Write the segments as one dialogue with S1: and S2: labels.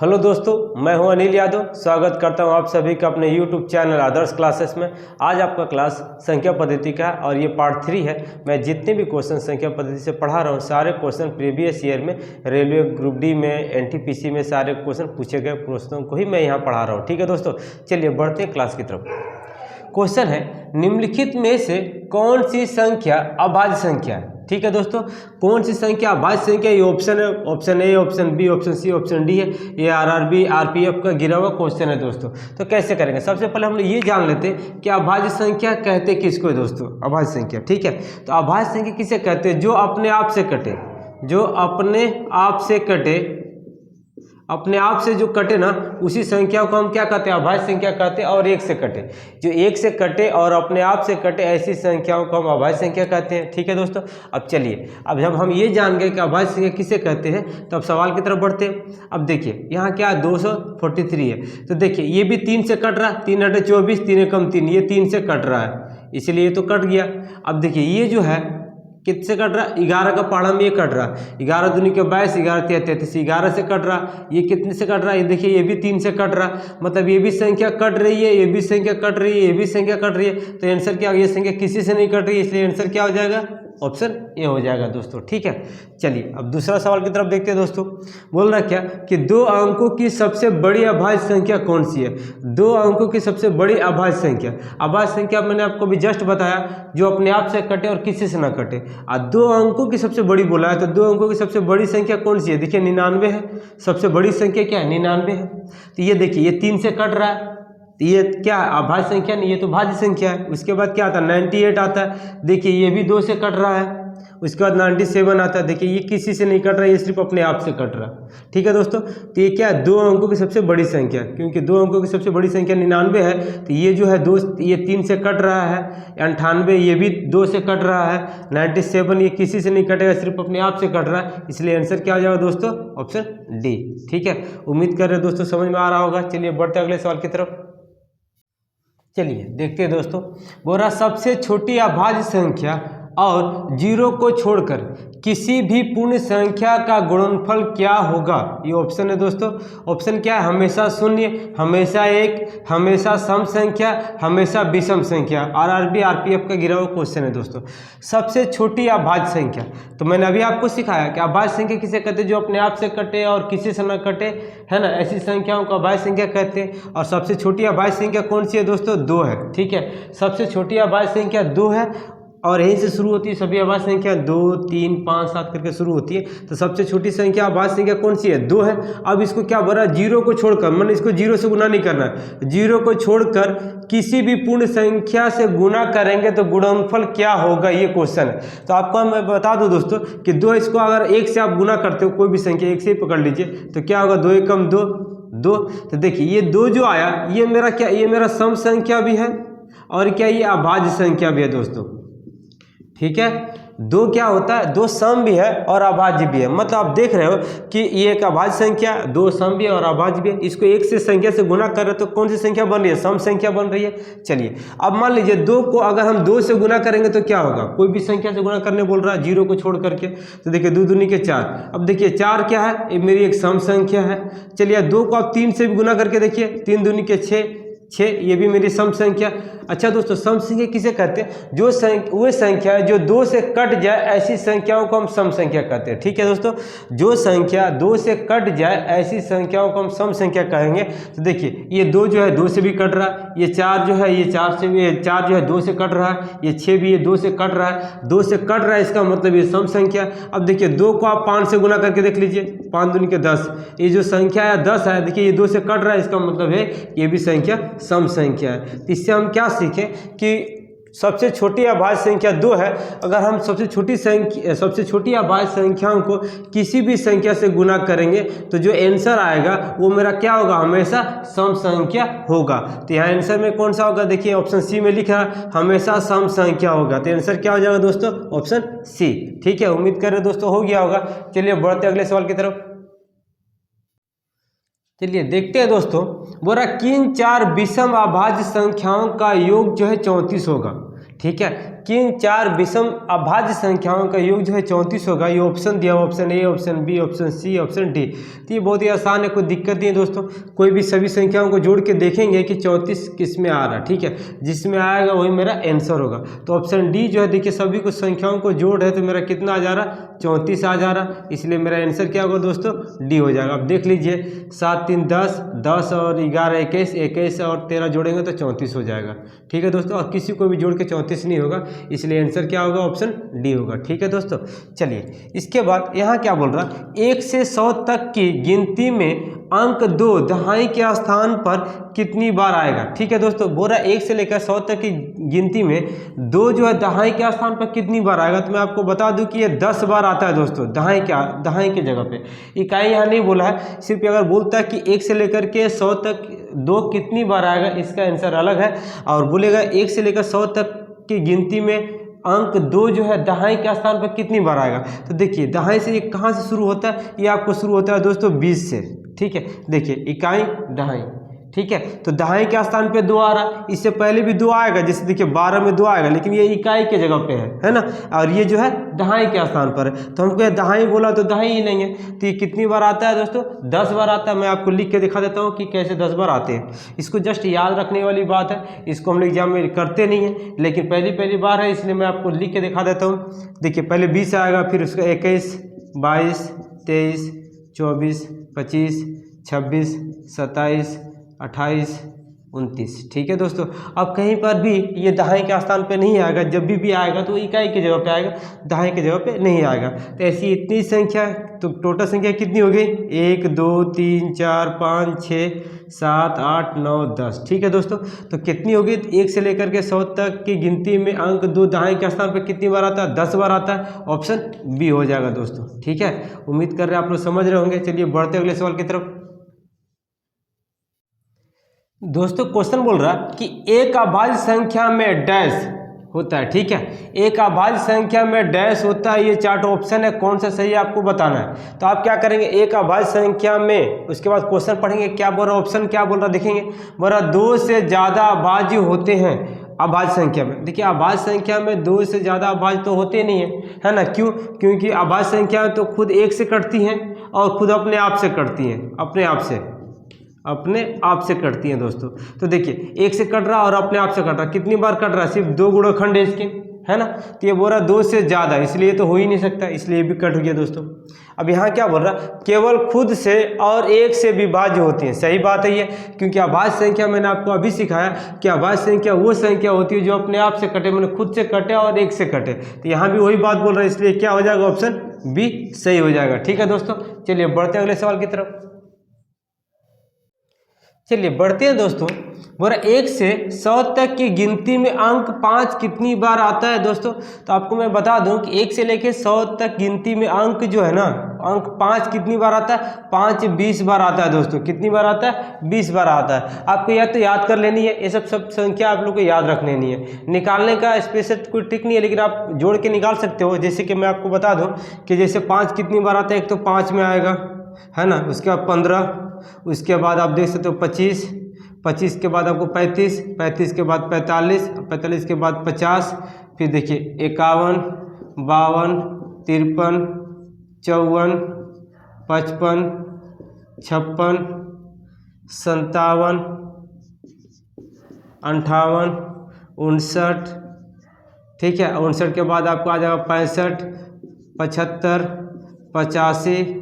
S1: Hello दोस्तों, मैं हूं अनिल यादव। स्वागत करता हूं आप सभी का अपने YouTube चैनल आदर्श क्लासेस में। आज आपका क्लास संख्या पद्धति का है और ये पार्ट 3 है। मैं जितने भी क्वेश्चन संख्या पद्धति से पढ़ा रहा हूं, सारे क्वेश्चन प्रीवियस ईयर में रेलवे ग्रुप डी में, NTPC में सारे क्वेश्चन पूछे गए प्रश्नों को ही मैं यहाँ पढ़ा रहा हूँ। ठीक है दोस्तों, चलिए बढ़ते हैं क्लास की तरफ। क्वेश्चन है, निम्नलिखित में से कौन सी संख्या अभाज्य संख्या है। ठीक है दोस्तों, कौन सी संख्या अभाज्य संख्या, ये ऑप्शन है, option A, option B, option C, option D है। ये RRB RPF का गिरा हुआ क्वेश्चन है दोस्तों। तो कैसे करेंगे, सबसे पहले हम लोग ये जान लेते हैं कि अभाज्य संख्या कहते किसको है दोस्तों। अभाज्य संख्या, ठीक है, तो अभाज्य संख्या किसे कहते हैं, जो अपने आप से कटे, जो अपने आप से कटे, अपने आप से जो कटे ना, उसी संख्या को हम क्या कहते हैं, अभाज्य संख्या कहते हैं। और एक से कटे, जो एक से कटे और अपने आप से कटे, ऐसी संख्याओं को हम अभाज्य संख्या कहते हैं। ठीक है दोस्तों, अब चलिए, अब जब हम ये जान गए कि अभाज्य संख्या किसे कहते हैं, तो अब सवाल की तरफ बढ़ते हैं। अब देखिए यहाँ क्या है, 243 है, तो देखिए ये भी 3 से कट रहा है, 3 × 24, 3 × 3, ये 3 से कट रहा है, इसलिए ये तो कट गया। अब देखिए ये जो है किससे कट रहा है, 11 का पहाड़ा में ये कट रहा है, 11 दूनी के 22, 11 × 33, 11 से कट रहा है। ये कितने से कट रहा है, ये देखिए ये भी 3 से कट रहा है, मतलब ये भी संख्या कट रही है, ये भी संख्या कट रही है, ये भी संख्या कट रही है। तो आंसर क्या, ये संख्या किसी से नहीं कट रही है, इसलिए आंसर क्या हो जाएगा, ऑप्शन ए हो जाएगा दोस्तों। ठीक है, चलिए अब दूसरा सवाल की तरफ देखते हैं दोस्तों। बोल रहा क्या कि 2 अंकों की सबसे बड़ी अभाज्य संख्या कौन सी है। 2 अंकों की सबसे बड़ी अभाज्य संख्या, अभाज्य संख्या मैंने आपको भी जस्ट बताया, जो अपने आप से कटे और किसी से ना कटे। 2 अंकों की सबसे बड़ी बोला है, तो 2 अंकों की सबसे बड़ी संख्या कौन सी है, देखिए 99 है। सबसे बड़ी संख्या क्या है, 99 है। तो ये देखिए ये 3 से कट रहा है, तो ये क्या है, अभाज्य संख्या नहीं, ये तो भाज्य संख्या है। उसके बाद क्या आता है, 98 आता है, देखिए ये भी 2 से कट रहा है। उसके बाद 97 आता है, देखिए ये किसी से नहीं कट रहा है, ये सिर्फ अपने आप से कट रहा है। ठीक है दोस्तों, तो ये क्या है, 2 अंकों की सबसे बड़ी संख्या, क्योंकि 2 अंकों की सबसे बड़ी संख्या 99 है, तो ये जो है 2, ये 3 से कट रहा है। 98 ये भी 2 से कट रहा है। 97 ये किसी से नहीं कटेगा, सिर्फ अपने आप से कट रहा है, इसलिए आंसर क्या हो जाएगा दोस्तों, ऑप्शन डी। ठीक है, उम्मीद कर रहे हैं दोस्तों समझ में आ रहा होगा। चलिए बढ़ते अगले सवाल की तरफ। चलिए देखते हैं दोस्तों, बोला सबसे छोटी अभाज्य संख्या और 0 को छोड़कर किसी भी पूर्ण संख्या का गुणनफल क्या होगा। ये ऑप्शन है दोस्तों। ऑप्शन क्या है, हमेशा शून्य, हमेशा 1, हमेशा सम संख्या, हमेशा विषम संख्या। RRB RPF का गिरा हुआ क्वेश्चन है दोस्तों। सबसे छोटी अभाज्य संख्या, तो मैंने अभी आपको सिखाया कि अभाज्य संख्या किसे कहते हैं, जो अपने आप से कटे और किसी से न कटे, है ना, ऐसी संख्याओं को अभाज्य संख्या कहते हैं। और सबसे छोटी अभाज्य संख्या कौन सी है दोस्तों, 2 है। ठीक है, सबसे छोटी अभाज्य संख्या 2 है और यहीं से शुरू होती है सभी अभाज्य संख्या, 2, 3, 5, 7 करके शुरू होती है। तो सबसे छोटी संख्या अभाज्य संख्या कौन सी है, 2 है। अब इसको क्या बोला, 0 को छोड़कर, मैंने इसको 0 से गुना नहीं करना है, 0 को छोड़कर किसी भी पूर्ण संख्या से गुना करेंगे तो गुणनफल क्या होगा, ये क्वेश्चन है। तो आपको मैं बता दूं दोस्तों कि 2, इसको अगर 1 से आप गुना करते हो, कोई भी संख्या 1 से ही पकड़ लीजिए, तो क्या होगा, 2 एकम 2, 2। तो देखिए ये 2 जो आया, ये मेरा क्या, ये मेरा सम संख्या भी है और क्या, ये अभाज्य संख्या भी है दोस्तों। ठीक है, 2 क्या होता है, 2 सम भी है और अभाज्य भी है। मतलब आप देख रहे हो कि ये एक अभाज्य संख्या, 2 सम भी है और अभाज्य भी है। इसको 1 से संख्या से गुना कर रहे तो कौन सी संख्या बन रही है, सम संख्या बन रही है। चलिए अब मान लीजिए 2 को अगर हम 2 से गुना करेंगे तो क्या होगा, कोई भी संख्या से गुना करने बोल रहा है 0 को छोड़ करके, तो देखिए 2 दूनी के 4। अब देखिए 4 क्या है, ये मेरी एक सम संख्या है। चलिए 2 को आप 3 से भी गुना करके देखिए, 3 दूनी के 6, ये भी मेरी सम संख्या। अच्छा दोस्तों, सम संख्या किसे कहते हैं, जो वो संख्या जो 2 से कट जाए, ऐसी संख्याओं को हम सम संख्या कहते हैं। ठीक है दोस्तों, जो संख्या 2 से कट जाए, ऐसी संख्याओं को हम सम संख्या कहेंगे। तो देखिए ये 2 जो है 2 से भी कट रहा है, ये 4 जो है, ये 4 से भी, 4 जो है 2 से कट रहा है, ये 6 भी ये 2 से कट रहा है, 2 से कट रहा है, इसका मतलब ये सम संख्या। अब देखिए 2 को आप 5 से गुना करके देख लीजिए, 5 दूनी के 10, ये जो संख्या है 10 है, देखिए ये 2 से कट रहा है, इसका मतलब है ये भी संख्या सम संख्या है। तो इससे हम क्या सीखें कि सबसे छोटी अभाज्य संख्या 2 है। अगर हम सबसे छोटी अभाज्य संख्याओं को किसी भी संख्या से गुना करेंगे तो जो आंसर आएगा वो मेरा क्या होगा, हमेशा सम संख्या होगा। तो यहाँ आंसर में कौन सा होगा, देखिए ऑप्शन सी में लिखा है, हमेशा सम संख्या होगा। तो आंसर क्या हो जाएगा दोस्तों, ऑप्शन सी। ठीक है, उम्मीद कर रहे दोस्तों हो गया होगा। चलिए बढ़ते अगले सवाल की तरफ। चलिए देखते हैं दोस्तों, बोला किन 4 विषम अभाज्य संख्याओं का योग जो है 34 होगा। ठीक है, किन 4 विषम अभाज्य संख्याओं का योग जो है 34 होगा। ये ऑप्शन दिया, option A, option B, option C, option D. तो ये बहुत ही आसान है, कोई दिक्कत नहीं है दोस्तों। कोई भी सभी संख्याओं को जोड़ के देखेंगे कि 34 किस में आ रहा है, ठीक है। जिसमें आएगा वही मेरा आंसर होगा। तो ऑप्शन डी जो है देखिए सभी कुछ संख्याओं को जोड़ है तो मेरा कितना आ जा रहा, 34 आ जा रहा, इसलिए मेरा आंसर क्या होगा दोस्तों, डी हो जाएगा। अब देख लीजिए 7 3 10, 10 और 11 21, 21 और 13 जोड़ेंगे तो 34 हो जाएगा, ठीक है दोस्तों। और किसी को भी जोड़ के 34 नहीं होगा, इसलिए आंसर क्या होगा, ऑप्शन डी होगा, ठीक है दोस्तों। चलिए इसके बाद यहाँ क्या बोल रहा, 1 से 100 तक की गिनती में अंक 2 दहाई के स्थान पर कितनी बार आएगा, ठीक है दोस्तों। बोल रहा 1 से लेकर 100 तक की गिनती में 2 जो है दहाई के स्थान पर कितनी बार आएगा। तो मैं आपको बता दूं कि ये 10 बार आता है दोस्तों, दहाई के जगह पे। इकाई यहाँ नहीं बोला है, सिर्फ अगर बोलता है कि 1 से लेकर के 100 तक 2 कितनी बार आएगा, इसका आंसर अलग है। और बोलेगा 1 से लेकर 100 तक की गिनती में अंक 2 जो है दहाई के स्थान पर कितनी बार आएगा। तो देखिए दहाई से ये कहाँ से शुरू होता है, ये आपको शुरू होता है दोस्तों 20 से, ठीक है। देखिए इकाई दहाई, ठीक है। तो दहाई के स्थान पे 2 आ रहा, इससे पहले भी 2 आएगा, जैसे देखिए 12 में 2 आएगा, लेकिन ये इकाई के जगह पे है ना। और ये जो है दहाई के स्थान पर है, तो हमको दहाई बोला तो दहाई ही नहीं है। तो ये कितनी बार आता है दोस्तों, 10 बार आता है। मैं आपको लिख के दिखा देता हूँ कि कैसे 10 बार आते हैं। इसको जस्ट याद रखने वाली बात है, इसको हम लोग एग्जाम में करते नहीं है, लेकिन पहली बार है, इसलिए मैं आपको लिख के दिखा देता हूँ। देखिए पहले 20 आएगा, फिर उसका 21, 22, 23, 24, 25, 26, 27, 28, 29, ठीक है दोस्तों। अब कहीं पर भी ये दहाई के स्थान पे नहीं आएगा, जब भी आएगा तो इकाई की जगह पे आएगा, दहाई की जगह पे नहीं आएगा। तो ऐसी इतनी संख्या, तो टोटल संख्या कितनी हो गई, 1 2 3 4 5 6 7 8 9 10, ठीक है दोस्तों। तो कितनी होगी, 1 से लेकर के 100 तक की गिनती में अंक 2 दहाई के स्थान पर कितनी बार आता है, 10 बार आता है। ऑप्शन बी हो जाएगा दोस्तों, ठीक है। उम्मीद कर रहे हैं आप लोग समझ रहे होंगे। चलिए बढ़ते अगले सवाल की तरफ। दोस्तों क्वेश्चन बोल रहा कि एक अभाज्य संख्या में डैश होता है, ठीक है। एक अभाज्य संख्या में डैश होता है, ये 4 ऑप्शन है, कौन सा सही है आपको बताना है। तो आप क्या करेंगे, एक अभाज्य संख्या में, उसके बाद क्वेश्चन पढ़ेंगे, क्या बोल रहा ऑप्शन क्या बोल रहा देखेंगे। बोल रहा 2 से ज़्यादा अभाज्य होते हैं अभाज्य संख्या में। देखिए अभाज्य संख्या में 2 से ज़्यादा अभाज्य तो होते नहीं है ना। क्यों, क्योंकि अभाज्य संख्या तो खुद 1 से कटती हैं और खुद अपने आप से कटती हैं, अपने आप से कटती हैं दोस्तों। तो देखिए 1 से कट रहा और अपने आप से कट रहा, कितनी बार कट रहा, सिर्फ 2 गुणनखंड है इसके, है ना। तो ये बोल रहा 2 से ज़्यादा, इसलिए तो हो ही नहीं सकता, इसलिए भी कट गया दोस्तों। अब यहाँ क्या बोल रहा, केवल खुद से और 1 से विभाज्य होती हैं। सही बात है ये, क्योंकि अभाज्य संख्या मैंने आपको अभी सिखाया कि अभाज्य संख्या वो संख्या होती है जो अपने आप से कटे, मैंने खुद से कटे और 1 से कटे। तो यहाँ भी वही बात बोल रहा है, इसलिए क्या हो जाएगा, ऑप्शन बी सही हो जाएगा, ठीक है दोस्तों। चलिए बढ़ते हैं अगले सवाल की तरफ। चलिए बढ़ते हैं दोस्तों। बोला 1 से 100 तक की गिनती में अंक 5 कितनी बार आता है दोस्तों। तो आपको मैं बता दूं कि 1 से लेके 100 तक गिनती में अंक जो है ना, अंक 5 कितनी बार आता है, 5 20 बार आता है दोस्तों। कितनी बार आता है, 20 बार आता है। आपको या तो याद कर लेनी है, ये सब संख्या आप लोग को याद रख लेनी है। निकालने का स्पेशल कोई ट्रिक नहीं है, लेकिन आप जोड़ के निकाल सकते हो। जैसे कि मैं आपको बता दूं कि जैसे 5 कितनी बार आता है, एक तो 5 में आएगा, है ना, उसके बाद 15, उसके बाद आप देख सकते हो 25, 25 के बाद आपको 35, 35 के बाद 45, 45 के बाद 50, फिर देखिए 51, 52, 53, 54, 55, 56, 57, 58, 59, ठीक है। 59 के बाद आपको आ जाएगा 65, 75, 85,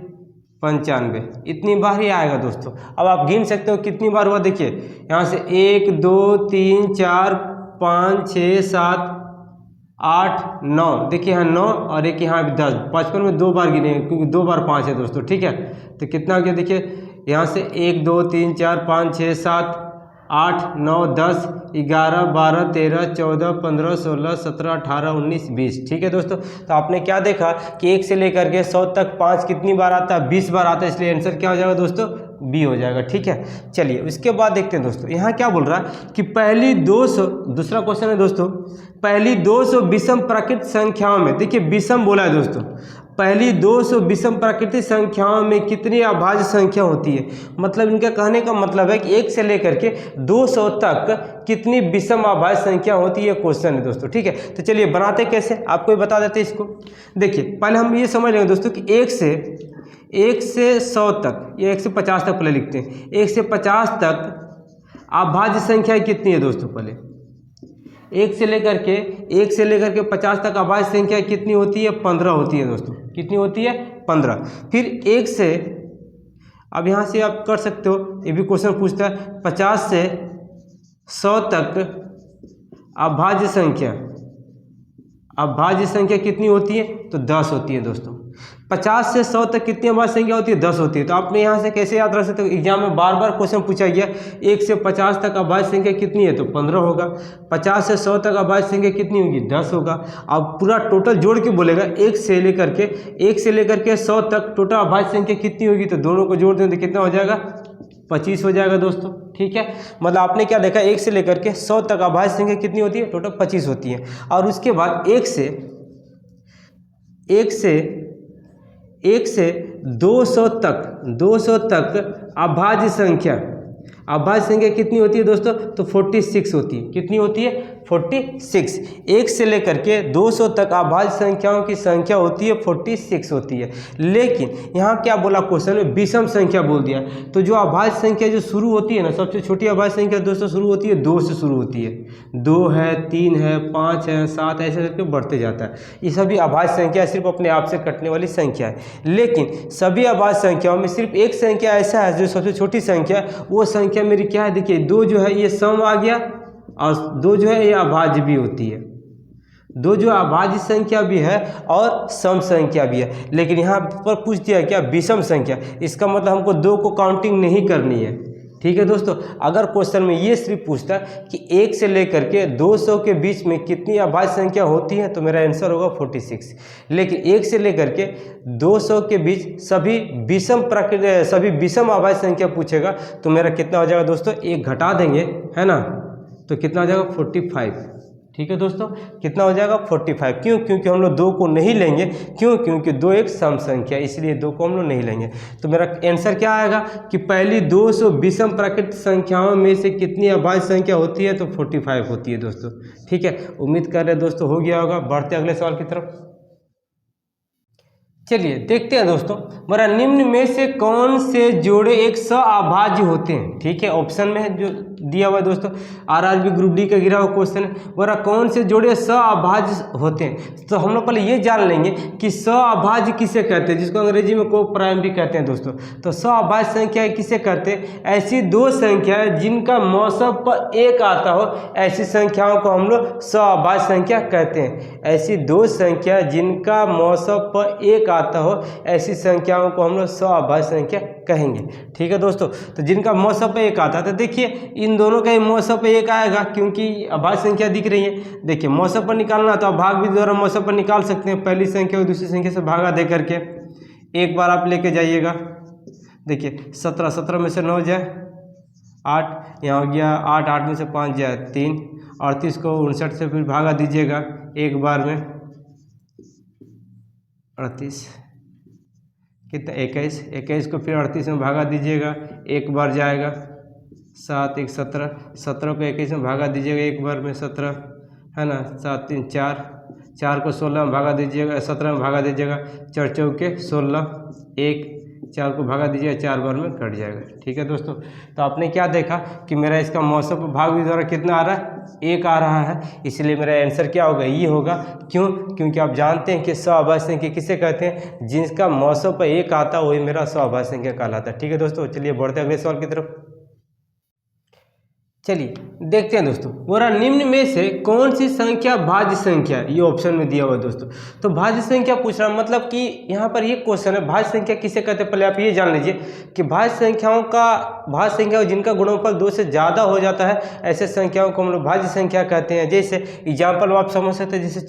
S1: 95, इतनी बार ही आएगा दोस्तों। अब आप गिन सकते हो कितनी बार हुआ। देखिए यहाँ से 1 2 3 4 5 6 7 8 9, देखिए यहाँ 9 और एक यहाँ 10, 55 में 2 बार गिने क्योंकि 2 बार 5 है दोस्तों, ठीक है। तो कितना हो गया, देखिए यहाँ से 1 2 3 4 5 6 7 8 9 10 11 12 13 14 15 16 17 18 19 20, ठीक है दोस्तों। तो आपने क्या देखा कि 1 से लेकर के 100 तक 5 कितनी बार आता है, 20 बार आता है, इसलिए आंसर क्या हो जाएगा दोस्तों, बी हो जाएगा, ठीक है। चलिए उसके बाद देखते हैं दोस्तों, यहाँ क्या बोल रहा है कि पहली 200, दूसरा क्वेश्चन है दोस्तों, पहली 200 विषम प्राकृत संख्याओं में, देखिए विषम बोला है दोस्तों, पहली 200 विषम प्राकृतिक संख्याओं में कितनी अभाज्य संख्या होती है। मतलब इनका कहने का मतलब है कि 1 से लेकर के 200 तक कितनी विषम अभाज्य संख्या होती है, क्वेश्चन है दोस्तों। ठीक है, तो चलिए बनाते कैसे आपको बता देते हैं इसको। देखिए पहले हम ये समझ लेंगे दोस्तों कि 1 से 100 तक या 1 से 50 तक पहले लिखते हैं। 1 से 50 तक अभाज्य संख्या कितनी है दोस्तों। पहले 1 से लेकर के 50 तक अभाज्य संख्या कितनी होती है, 15 होती है दोस्तों। कितनी होती है, 15। फिर 1 से, अब यहाँ से आप कर सकते हो, ये भी क्वेश्चन पूछता है 50 से 100 तक अभाज्य संख्या कितनी होती है, तो 10 होती है दोस्तों। 50 से 100 तक कितनी अभाज्य संख्या होती है, 10 होती है। तो आपने यहाँ से कैसे याद रख सकते हो, एग्जाम में बार बार क्वेश्चन पूछा गया 1 से 50 तक अभाज्य संख्या कितनी है, तो 15 होगा। 50 से 100 तक अभाज्य संख्या कितनी होगी, 10 होगा। अब पूरा टोटल जोड़ के बोलेगा 1 से लेकर के 100 तक टोटल अभाज्य संख्या कितनी होगी, तो दोनों को जोड़ दें तो कितना हो जाएगा, 25 हो जाएगा दोस्तों। ठीक है, मतलब आपने क्या देखा, 1 से लेकर के 100 तक अभाज्य संख्या कितनी होती है, टोटल 25 होती है। और उसके बाद 1 से 200 तक अभाज्य संख्या कितनी होती है दोस्तों, तो 46 होती है। कितनी होती है, 46। 1 से लेकर के 200 तक अभाज्य संख्याओं की संख्या होती है 46 होती है। लेकिन यहाँ क्या बोला क्वेश्चन में, विषम संख्या बोल दिया। तो जो अभाज्य संख्या जो शुरू होती है ना, सबसे छोटी अभाज्य संख्या दोस्तों शुरू होती है 2 से शुरू होती है। 2 है, 3 है, 5 है, 7 ऐसे करके बढ़ते जाता है। ये सभी अभाज्य संख्या सिर्फ अपने आप से कटने वाली संख्या है। लेकिन सभी अभाज्य संख्याओं में सिर्फ एक संख्या ऐसा है जो सबसे छोटी संख्या है, वो संख्या मेरी क्या है, देखिए 2 जो है ये सम आ गया, और 2 जो है ये अभाज्य भी होती है। 2 जो अभाज्य संख्या भी है और सम संख्या भी है। लेकिन यहाँ पर पूछ दिया क्या, विषम संख्या। इसका मतलब हमको 2 को काउंटिंग नहीं करनी है। ठीक है दोस्तों, अगर क्वेश्चन में ये सिर्फ पूछता कि 1 से लेकर के 200 के बीच में कितनी अभाज्य संख्या होती है, तो मेरा आंसर होगा 46। लेकिन 1 से लेकर के 200 के बीच सभी विषम अभाज्य संख्या पूछेगा, तो मेरा कितना हो जाएगा दोस्तों, 1 घटा देंगे, है ना, तो कितना हो जाएगा, 45। ठीक है दोस्तों, कितना हो जाएगा, 45। क्यों, क्योंकि हम लोग 2 को नहीं लेंगे। क्यों, क्योंकि 2 एक सम संख्या, इसलिए 2 को हम लोग नहीं लेंगे। तो मेरा आंसर क्या आएगा कि पहली 200 विषम प्राकृतिक संख्याओं में से कितनी अभाज्य संख्या होती है, तो 45 होती है दोस्तों। ठीक है, उम्मीद कर रहे हैं दोस्तों हो गया होगा। बढ़ते अगले सवाल की तरफ। चलिए देखते हैं दोस्तों, मेरा निम्न में से कौन से जोड़े एक सअभाज्य होते हैं। ठीक है, ऑप्शन में जो दिया हुआ है दोस्तों, आरआरबी ग्रुप डी का गिरा हुआ क्वेश्चन है, मेरा कौन से जोड़े सअभाज्य होते हैं। तो हम लोग पहले ये जान लेंगे कि सअभाज्य किसे कहते हैं, जिसको अंग्रेजी में को प्राइम भी कहते हैं दोस्तों। तो सअभाज्य संख्या किसे कहते हैं, ऐसी 2 संख्याएं जिनका मौसम पर 1 आता हो, ऐसी संख्याओं को हम लोग सअभाज्य संख्या कहते हैं। ऐसी 2 संख्या जिनका मौसम पर 1 आता हो, ऐसी संख्याओं को हम लोग सअभाज्य संख्या कहेंगे। ठीक है दोस्तों, तो जिनका मौसम पे 1 आता है, तो देखिए इन दोनों का ही मौसम पे 1 आएगा, क्योंकि अभाज्य संख्या दिख रही है। देखिए मौसम पर निकालना तो आप भाग भी द्वारा मौसम पर निकाल सकते हैं। पहली संख्या और दूसरी संख्या से भागा दे करके एक बार आप लेके जाइएगा। देखिए 17 में से 9 जाए 8, यहाँ हो गया 8 में से 5 जाए 3, 38 को 59 से फिर भागा दीजिएगा एक बार में, 38 कितना 21 को फिर 38 में भागा दीजिएगा एक बार जाएगा 7 1 17, 17 को 21 में भागा दीजिएगा एक बार में 17, है ना, 7 3 4 को 16 में भागा दीजिएगा, 17 में भागा दीजिएगा, 4 चौके 16, 1 4 को भागा दीजिएगा 4 बार में कट जाएगा। ठीक है दोस्तों, तो आपने क्या देखा कि मेरा इसका मौसम पर भाग भी द्वारा कितना आ रहा है, 1 आ रहा है, इसलिए मेरा आंसर क्या होगा, ये होगा। क्यों, क्योंकि आप जानते हैं कि सअभाज्य संख्या किसे कहते हैं, जिसका मौसम पर 1 आता है वही मेरा सअभाज्य संख्या कहलाता है। ठीक है दोस्तों, चलिए बढ़ते हैं अगले सवाल की तरफ। चलिए देखते हैं दोस्तों, मेरा निम्न में से कौन सी संख्या भाज्य संख्या है, ये ऑप्शन में दिया हुआ है दोस्तों। तो भाज्य संख्या पूछ रहा है, मतलब कि यहाँ पर ये क्वेश्चन है भाज्य संख्या किसे कहते हैं। पहले आप ये जान लीजिए कि भाज्य संख्याओं जिनका गुणनफल 2 से ज़्यादा हो जाता है, ऐसे संख्याओं को हम लोग भाज्य संख्या कहते हैं। जैसे एग्जाम्पल आप समझ सकते हैं, जैसे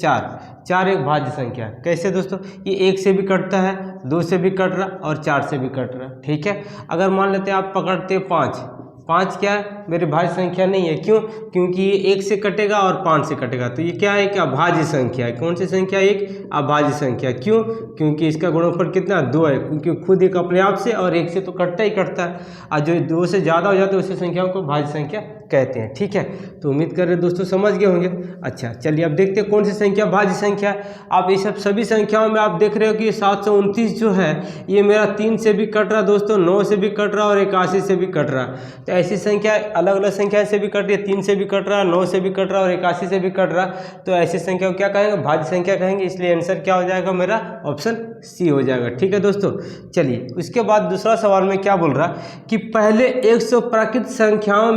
S1: 4 एक भाज्य संख्या है। कैसे दोस्तों, ये 1 से भी कटता है, 2 से भी कट रहा और 4 से भी कट रहा। ठीक है, अगर मान लेते हैं आप पकड़ते 5 5 क्या है मेरी भाज्य संख्या नहीं है। क्यों? क्योंकि ये 1 से कटेगा और 5 से कटेगा, तो ये क्या है? एक अभाज्य संख्या है। कौन सी संख्या? एक अभाज्य संख्या। क्यों? क्योंकि इसका गुणनफल कितना? 2 है, क्योंकि खुद एक अपने आप से और 1 से तो कटता ही कटता है, और जो 2 से ज़्यादा हो जाते हैं उसी संख्याओं को भाज्य संख्या कहते हैं। ठीक है, तो उम्मीद कर रहे दोस्तों समझ गए होंगे। अच्छा चलिए अब देखते हैं कौन सी संख्या भाज्य संख्या है। आप ये सब सभी संख्याओं में आप देख रहे हो कि 729 जो है ये मेरा 3 से भी कट रहा दोस्तों, 9 से भी कट रहा और 81 से भी कट रहा। तो ऐसी संख्या अलग अलग संख्या से भी कट रही है, 3 से भी कट रहा, 9 से भी कट रहा और 81 से भी कट रहा। तो ऐसी संख्या को क्या कहेंगे? भाज्य संख्या कहेंगे। इसलिए आंसर क्या हो जाएगा मेरा? ऑप्शन सी हो जाएगा। ठीक है दोस्तों, चलिए उसके बाद दूसरा सवाल में क्या बोल रहा कि पहले 100 प्राकृत संख्याओं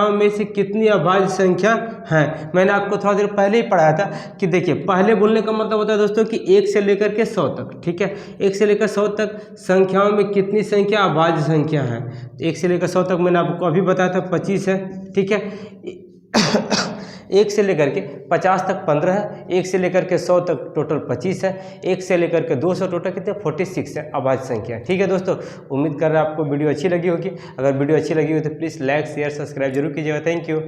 S1: में से कितनी अभाज्य संख्या हैं? मैंने आपको थोड़ा देर पहले ही पढ़ाया था कि देखिए पहले बोलने का मतलब होता है दोस्तों कि 1 से लेकर के 100 तक। ठीक है, 1 से लेकर 100 तक संख्याओं में कितनी संख्या अभाज्य संख्या है? 1 से लेकर 100 तक मैंने आपको अभी बताया था 25 है। ठीक है, 1 से लेकर के 50 तक 15 है, 1 से लेकर के 100 तक टोटल 25 है, 1 से लेकर के 200 टोटल कितने? 46 है अभाज्य संख्या। ठीक है दोस्तों, उम्मीद कर रहा हूँ आपको वीडियो अच्छी लगी होगी। अगर वीडियो अच्छी लगी हो तो प्लीज़ लाइक शेयर सब्सक्राइब जरूर कीजिएगा। Thank you.